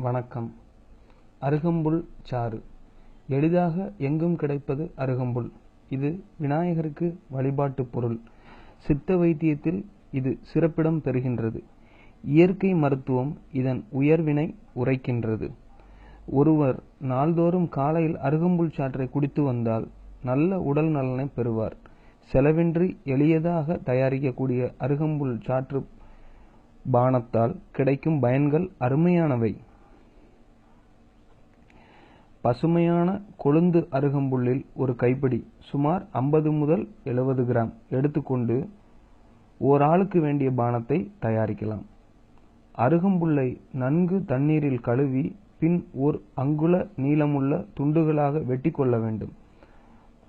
வணக்கம். அருகம்புல் சாறு எளிதாக எங்கும் கிடைப்பது அருகம்புல். இது விநாயகருக்கு வழிபாட்டு பொருள். சித்த வைத்தியத்தில் இது சிறப்பிடம் பெறுகின்றது. இயற்கை மருத்துவம் இதன் உயர்வினை உரைக்கின்றது. ஒருவர் நாள்தோறும் காலையில் அருகம்புல் சாற்றை குடித்து வந்தால் நல்ல உடல் நலனை பெறுவார். செலவின்றி எளியதாக தயாரிக்கக்கூடிய அருகம்புல் சாற்று பானத்தால் கிடைக்கும் பயன்கள் அருமையானவை. பசுமையான கொழுந்து அருகம்புல்லில் ஒரு கைப்பிடி சுமார் 50 முதல் 70 கிராம் எடுத்துக்கொண்டு ஓராளுக்கு வேண்டிய பானத்தை தயாரிக்கலாம். அருகம்புல்லை நன்கு தண்ணீரில் கழுவி பின் ஓர் அங்குல நீளமுள்ள துண்டுகளாக வெட்டி கொள்ள வேண்டும்.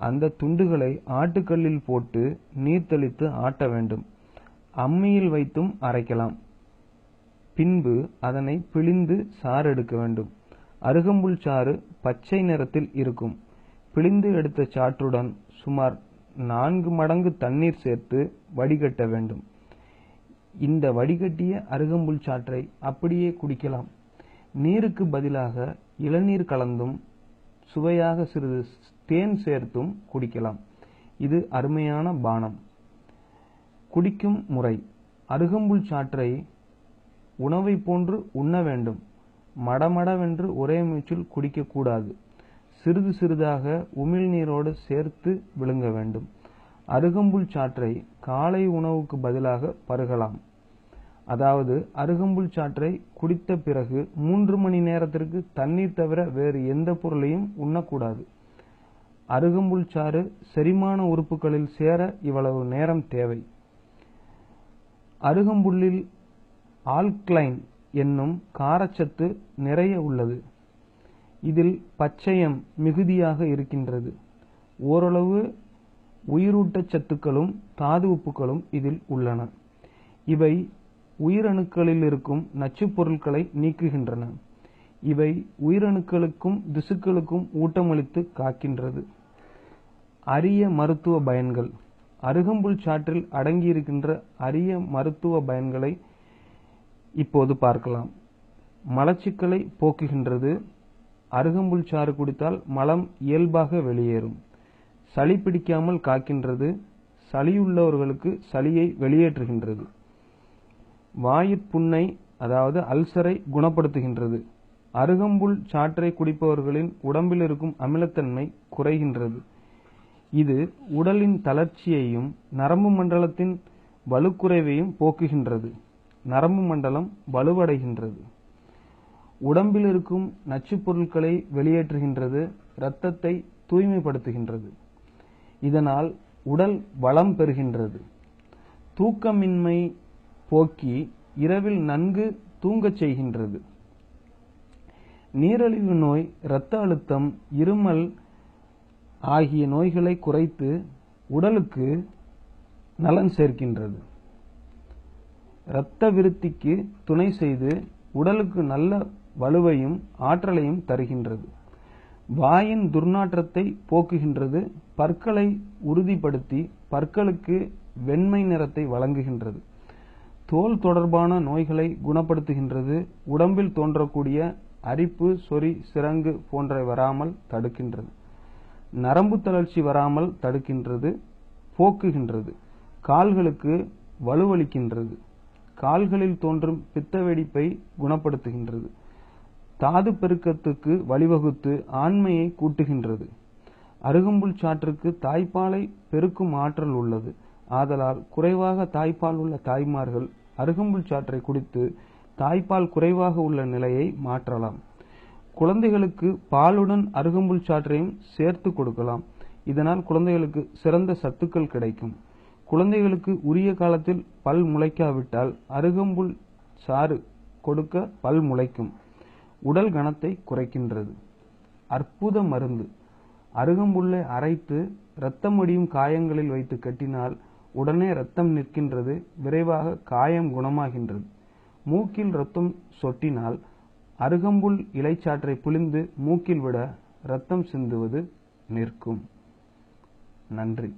அந்த துண்டுகளை ஆட்டுக்கல்லில் போட்டு நீர் தெளித்து ஆட்ட வேண்டும். அம்மியில் வைத்தும் அரைக்கலாம். பின்பு அதனை பிழிந்து சாறு எடுக்க வேண்டும். அருகம்புல் சாறு பச்சை நிறத்தில் இருக்கும். பிழிந்து எடுத்த சாற்றுடன் சுமார் 4 மடங்கு தண்ணீர் சேர்த்து வடிகட்ட வேண்டும். இந்த வடிகட்டிய அருகம்புல் சாற்றை அப்படியே குடிக்கலாம். நீருக்கு பதிலாக இளநீர் கலந்தும் சுவையாக சிறிது தேன் சேர்த்தும் குடிக்கலாம். இது அருமையான பானம். குடிக்கும் முறை: அருகம்புல் சாற்றை உணவை போன்று உண்ண வேண்டும். மடமடவென்று ஒரே மூச்சில் குடிக்கக்கூடாது. சிறிது சிறிதாக உமிழ்நீரோடு சேர்த்து விழுங்க வேண்டும். அருகம்புல் சாற்றை காலை உணவுக்கு பதிலாக பருகலாம். அதாவது அருகம்புல் சாற்றை குடித்த பிறகு 3 மணி நேரத்திற்கு தண்ணீர் தவிர வேறு எந்த பொருளையும் உண்ணக்கூடாது. அருகம்புல் சாறு செரிமான உறுப்புகளில் சேர இவ்வளவு நேரம் தேவை. அருகம்புல்லில் ஆல்கலைன் என்னும் காரச்சத்து நிறைய உள்ளது. இதில் பச்சையம் மிகுதியாக இருக்கின்றது. ஓரளவு உயிரூட்டச்சத்துக்களும் தாது உப்புகளும் இதில் உள்ளன. இவை உயிரணுக்களில் இருக்கும் நச்சுப் பொருட்களை நீக்குகின்றன. இவை உயிரணுக்களுக்கும் திசுக்களுக்கும் ஊட்டமளித்து காக்கின்றது. அரிய மருத்துவ பயன்கள்: அருகம்புல் சாற்றில் அடங்கியிருக்கின்ற அரிய மருத்துவ பயன்களை இப்போது பார்க்கலாம். மலச்சிக்கலை போக்குகின்றது. அருகம்புல் சாறு குடித்தால் மலம் இயல்பாக வெளியேறும். சளி பிடிக்காமல் காக்கின்றது. சளியுள்ளவர்களுக்கு சளியை வெளியேற்றுகின்றது. வாயிற்புண்ணை அதாவது அல்சரை குணப்படுத்துகின்றது. அருகம்புல் சாற்றை குடிப்பவர்களின் உடம்பில் இருக்கும் அமிலத்தன்மை குறைகின்றது. இது உடலின் தளர்ச்சியையும் நரம்பு மண்டலத்தின் வலுக்குறைவையும் போக்குகின்றது. நரம்பு மண்டலம் வலுவடைகின்றது. உடம்பில் இருக்கும் நச்சுப் பொருட்களை வெளியேற்றுகின்றது. இரத்தத்தை தூய்மைப்படுத்துகின்றது. இதனால் உடல் வளம் பெறுகின்றது. தூக்கமின்மை போக்கி இரவில் நன்கு தூங்கச் செய்கின்றது. நீரிழிவு நோய், இரத்த அழுத்தம், இருமல் ஆகிய நோய்களை குறைத்து உடலுக்கு நலன் சேர்க்கின்றது. இரத்த விருத்திக்கு துணை செய்து உடலுக்கு நல்ல வலுவையும் ஆற்றலையும் தருகின்றது. வாயின் துர்நாற்றத்தை போக்குகின்றது. பற்களை உறுதிப்படுத்தி பற்களுக்கு வெண்மை நிறத்தை வழங்குகின்றது. தோல் தொடர்பான நோய்களை குணப்படுத்துகின்றது. உடம்பில் தோன்றக்கூடிய அரிப்பு, சொறி, சிரங்கு போன்றவை வராமல் தடுக்கின்றது. நரம்பு தளர்ச்சி வராமல் தடுக்கின்றது, போக்குகின்றது. கால்களுக்கு வலுவளிக்கின்றது. கால்களில் தோன்றும் பித்த வெடிப்பை குணப்படுத்துகின்றது. தாது பெருக்கத்துக்கு வழிவகுத்து ஆண்மையை கூட்டுகின்றது. அருகம்புல் சாற்றுக்கு தாய்ப்பாலை பெருக்கும் ஆற்றல் உள்ளது. ஆதலால் குறைவாக தாய்ப்பால் உள்ள தாய்மார்கள் அருகம்புல் சாற்றை குடித்து தாய்ப்பால் குறைவாக உள்ள நிலையை மாற்றலாம். குழந்தைகளுக்கு பாலுடன் அருகம்புல் சாற்றையும் சேர்த்து கொடுக்கலாம். இதனால் குழந்தைகளுக்கு சிறந்த சத்துக்கள் கிடைக்கும். குழந்தைகளுக்கு உரிய காலத்தில் பல் முளைக்காவிட்டால் அருகம்புல் சாறு கொடுக்க பல் முளைக்கும். உடல் கனத்தை குறைக்கின்றது. அற்புத மருந்து: அருகம்புல்லை அரைத்து இரத்தம் வடியும் காயங்களில் வைத்து கட்டினால் உடனே இரத்தம் நிற்கின்றது. விரைவாக காயம் குணமாகின்றது. மூக்கில் இரத்தம் சொட்டினால் அருகம்புல் இலைச்சாற்றை புழிந்து மூக்கில் விட இரத்தம் சிந்துவது நிற்கும். நன்றி.